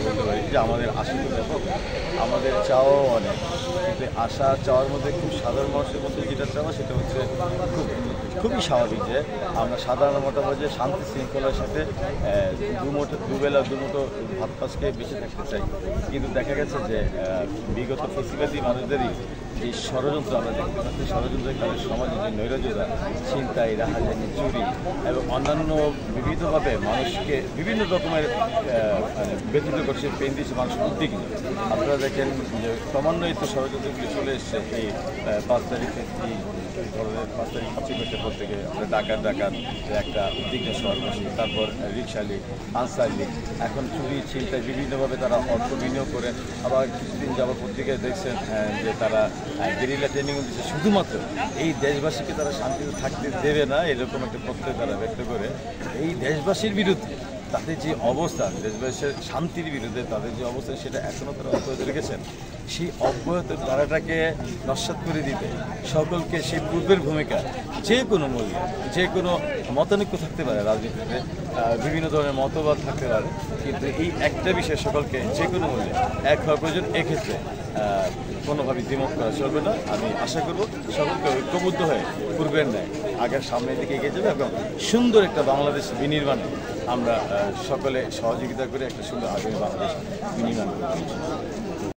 বলতে পারি যে আমাদের আশা তো ব্যাপক, আমাদের চাওয়াও অনেক, কিন্তু আশা চাওয়ার মধ্যে খুব সাধারণ মানুষের মধ্যে যেটা চাওয়া সেটা হচ্ছে খুবই স্বাভাবিক যে আমরা সাধারণ মতামত যে শান্তি শৃঙ্খলার সাথে দুবেলা দুমুঠো ভাত পাঁচকে বেঁচে থাকতে চাই। কিন্তু দেখা গেছে যে বিগত ফেসিবাদী মানুষদেরই এই ষড়যন্ত্র আমরা দেখতে পাচ্ছি, ষড়যন্ত্রের কারণে সমাজে যে নৈরাজ্যতা, ছিনতাই, রাহাজানি, চুরি এবং অন্যান্য বিভিন্নভাবে মানুষকে বিভিন্ন রকমের মানে ব্যতীত করছে, পেন দিচ্ছে মানুষ উদ্বিগ্ন। আপনারা দেখেন যে ক্রমান্বয়িত ষড়যন্ত্রগুলি চলে এসছে এই 5 তারিখে এই ধরনের 5 তারিখ 25 বছর পর থেকে আমরা ডাকাত একটা উদ্বিগ্ন শহর বসে, তারপর রিক্সা লীগ, আনসার লীগ, এখন চুরি ছিনতাই বিভিন্নভাবে তারা অর্থ বিনিয়োগ করে। আবার কিছুদিন যাবত পত্রিকায় দেখছেন যে তারা গেরিলা ট্রেনিং দিচ্ছে শুধুমাত্র এই দেশবাসীকে তারা শান্তিতে থাকতে দেবে না, এরকম একটা প্রত্যয় তারা ব্যক্ত করে এই দেশবাসীর বিরুদ্ধে তাদের যে অবস্থান, দেশবাসীর শান্তির বিরুদ্ধে তাদের যে অবস্থান সেটা এখনও তারা অব্যাহত রেখেছেন। সেই অব্যাহত ধারাটাকে নস্যাৎ করে দিতে সকলকে সেই পূর্বের ভূমিকা যে কোনো মূল্যে, যে কোনো মতানৈক্য থাকতে পারে রাজনীতিতে, বিভিন্ন ধরনের মতবাদ থাকতে পারে, কিন্তু এই একটা বিষয়ে সকলকে যে কোনো মূল্যে এক হওয়া প্রয়োজন। এক্ষেত্রে কোনোভাবেই দ্বিমত করা চলবে না। আমি আশা করব সকলকে ঐক্যবদ্ধ হয়ে পূর্বের ন্যায় আগের সামনের দিকে এগিয়ে যাবে এবং সুন্দর একটা বাংলাদেশ বিনির্মাণে আমরা সকলে সহযোগিতা করে একটা সুন্দর আগামী বাংলাদেশ বিনির্মাণ করতে।